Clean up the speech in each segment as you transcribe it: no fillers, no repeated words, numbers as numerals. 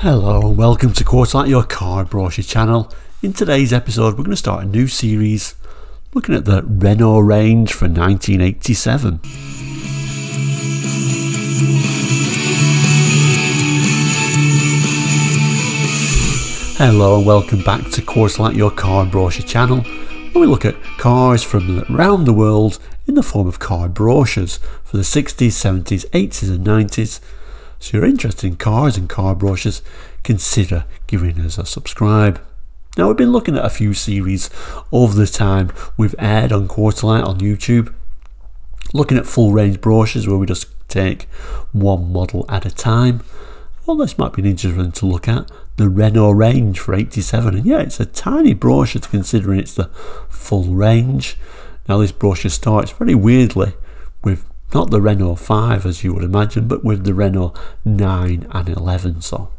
Hello and welcome to Quarterlight, your car brochure channel. In today's episode we're going to start a new series looking at the Renault range for 1987. Hello and welcome back to Quarterlight, your car brochure channel, where we look at cars from around the world in the form of car brochures for the 60s, 70s, 80s and 90s. So if you're interested in cars and car brochures, consider giving us a subscribe. Now, we've been looking at a few series over the time we've aired on Quarterlight on YouTube, looking at full range brochures where we just take one model at a time. Well, this might be interesting to look at the Renault range for 87, and yeah, it's a tiny brochure considering it's the full range. Now, this brochure starts very weirdly with not the Renault 5 as you would imagine, but with the Renault 9 and 11. So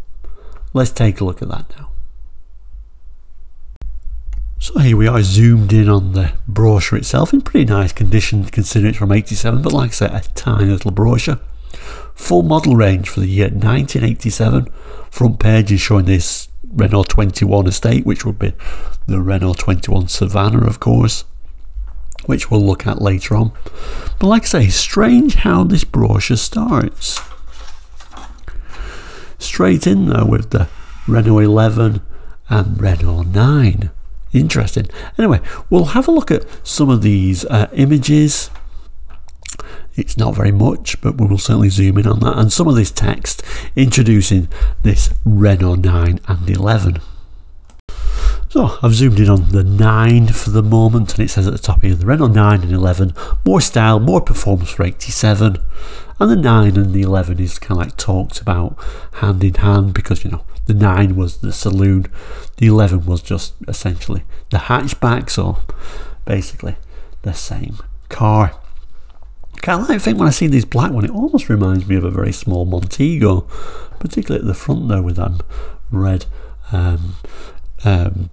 let's take a look at that now. So here we are zoomed in on the brochure itself, in pretty nice condition considering it's from 87, but like I said, a tiny little brochure. Full model range for the year 1987. Front page is showing this Renault 21 estate, which would be the Renault 21 Savannah, of course, which we'll look at later on. But like I say, strange how this brochure starts. Straight in there with the Renault 11 and Renault 9. Interesting. Anyway, we'll have a look at some of these images. It's not very much, but we will certainly zoom in on that. And some of this text introducing this Renault 9 and 11. So I've zoomed in on the 9 for the moment, and it says at the top here, the Renault 9 and 11, more style, more performance for 87. And the 9 and the 11 is kind of like talked about hand in hand, because, you know, the 9 was the saloon, the 11 was just essentially the hatchback, so basically the same car. Kind of like think when I see this black one, it almost reminds me of a very small Montego, particularly at the front there with that red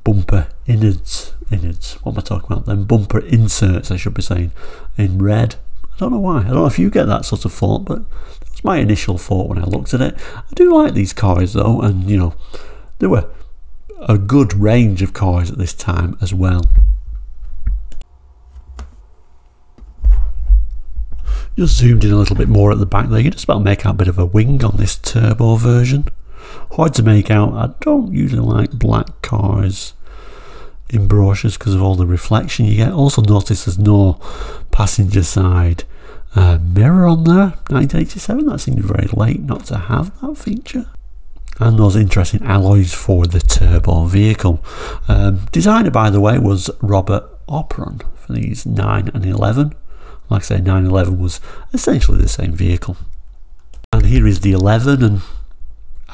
bumper innards, what am I talking about then? Bumper inserts, I should be saying, in red. I don't know why. I don't know if you get that sort of thought, but that's my initial thought when I looked at it. I do like these cars though, and you know, there were a good range of cars at this time as well. Just zoomed in a little bit more at the back there, you just about make out a bit of a wing on this turbo version. Hard to make out. I don't usually like black cars in brochures because of all the reflection you get. Also notice there's no passenger side mirror on there. 1987, that seemed very late not to have that feature. And those interesting alloys for the turbo vehicle. Designer, by the way, was Robert Opron for these 9 and 11. Like I say, 9 and 11 was essentially the same vehicle. And here is the 11, and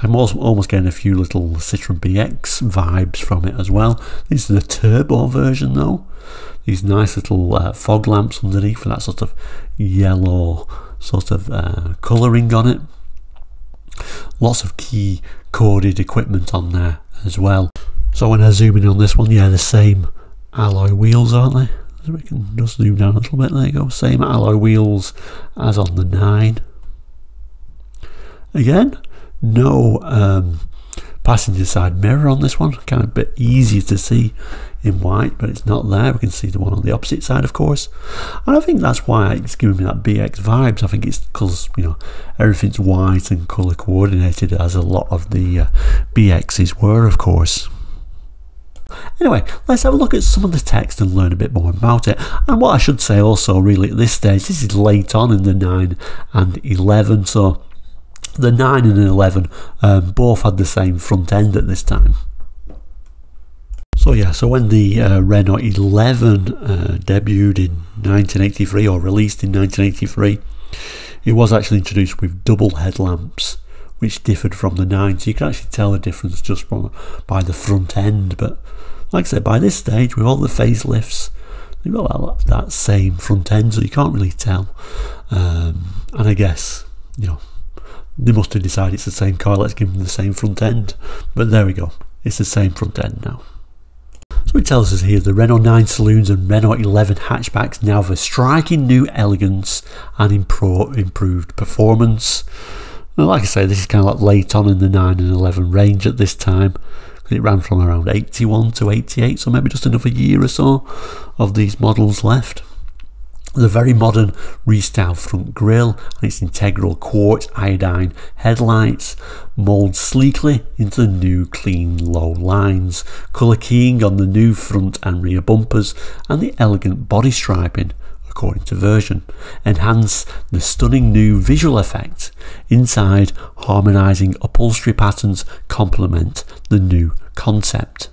I'm almost getting a few little Citroen BX vibes from it as well. This is the turbo version though. These nice little fog lamps underneath for that sort of yellow sort of colouring on it. Lots of key coded equipment on there as well. So when I zoom in on this one, yeah, the same alloy wheels, aren't they? So we can just zoom down a little bit, there you go. Same alloy wheels as on the 9. Again, no passenger side mirror on this one, kind of a bit easier to see in white, but it's not there. We can see the one on the opposite side, of course, and I think that's why it's giving me that BX vibes. I think it's because, you know, everything's white and colour coordinated, as a lot of the BXs were, of course. Anyway, let's have a look at some of the text and learn a bit more about it. And what I should say also, really, at this stage, this is late on in the 9 and 11, so the 9 and 11 both had the same front end at this time. So yeah, so when the Renault 11 debuted in 1983, or released in 1983, it was actually introduced with double headlamps, which differed from the 9, so you can actually tell the difference just by the front end. But like I said, by this stage, with all the facelifts, they've got that same front end, so you can't really tell. And I guess, you know, they must have decided it's the same car, let's give them the same front end. But there we go, it's the same front end now. So it tells us here the Renault 9 saloons and Renault 11 hatchbacks now have a striking new elegance and improved performance. And like I say, this is kind of like late on in the 9 and 11 range at this time. It ran from around 81 to 88, so maybe just another year or so of these models left. The very modern restyled front grille and its integral quartz iodine headlights mould sleekly into the new clean low lines, colour keying on the new front and rear bumpers, and the elegant body striping, according to version, enhance the stunning new visual effect. Inside, harmonising upholstery patterns complement the new concept.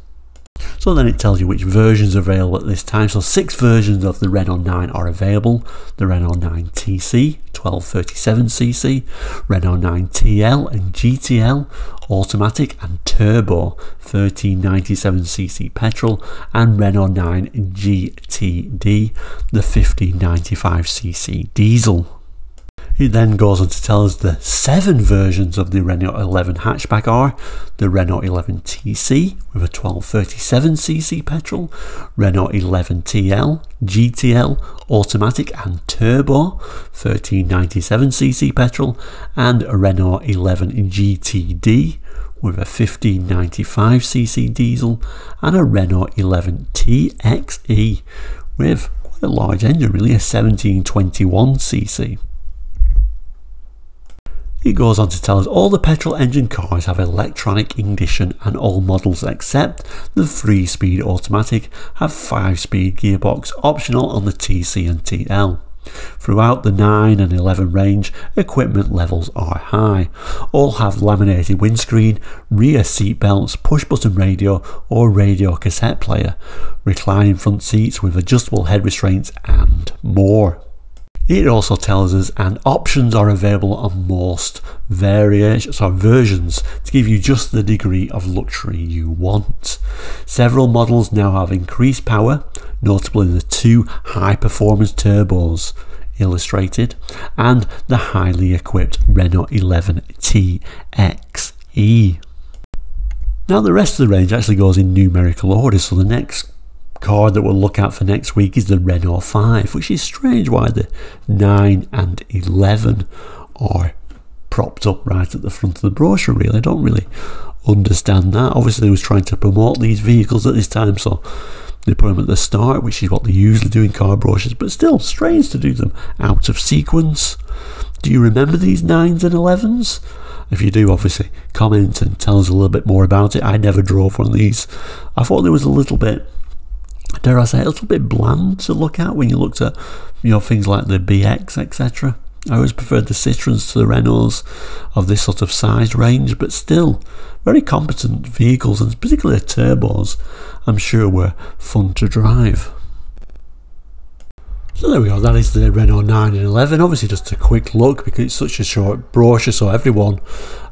So then it tells you which versions are available at this time. So 6 versions of the Renault 9 are available. The Renault 9 TC, 1237cc, Renault 9 TL and GTL, automatic and turbo, 1397cc petrol, and Renault 9 GTD, the 1595cc diesel. It then goes on to tell us the 7 versions of the Renault 11 hatchback are: the Renault 11 TC with a 1237cc petrol, Renault 11 TL, GTL, automatic and turbo, 1397cc petrol, and a Renault 11 GTD with a 1595cc diesel, and a Renault 11 TXE with quite a large engine, really, a 1721cc. It goes on to tell us all the petrol engine cars have electronic ignition, and all models except the 3-speed automatic have 5-speed gearbox optional on the TC and TL. Throughout the 9 and 11 range, equipment levels are high. All have laminated windscreen, rear seat belts, push button radio or radio cassette player, reclining front seats with adjustable head restraints, and more. It also tells us, and options are available on most versions to give you just the degree of luxury you want. Several models now have increased power, notably the 2 high-performance turbos illustrated, and the highly equipped Renault 11 TXE. Now the rest of the range actually goes in numerical order, so the next car that we'll look at for next week is the Renault 5, which is strange why the 9 and 11 are propped up right at the front of the brochure. Really, I don't really understand that. Obviously they was trying to promote these vehicles at this time, so they put them at the start, which is what they usually do in car brochures, but still strange to do them out of sequence. Do you remember these 9s and 11s? If you do, obviously comment and tell us a little bit more about it. I never drove one of these. I thought there was a little bit, dare I say, a little bit bland to look at when you looked at, things like the BX, etc. I always preferred the Citroens to the Renaults of this sort of size range, but still very competent vehicles, and particularly turbos, I'm sure were fun to drive. So there we go, that is the Renault 9 and 11. Obviously just a quick look because it's such a short brochure, so every one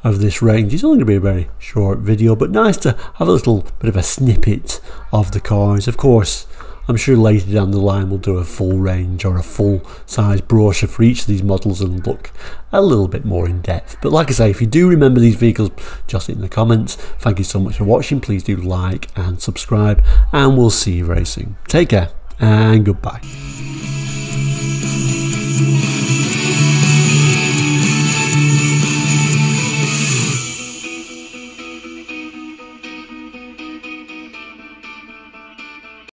of this range is only going to be a very short video, but nice to have a little bit of a snippet of the cars. Of course, I'm sure later down the line we'll do a full range or a full size brochure for each of these models and look a little bit more in depth. But like I say, if you do remember these vehicles, just in the comments. Thank you so much for watching. Please do like and subscribe, and we'll see you very soon. Take care and goodbye.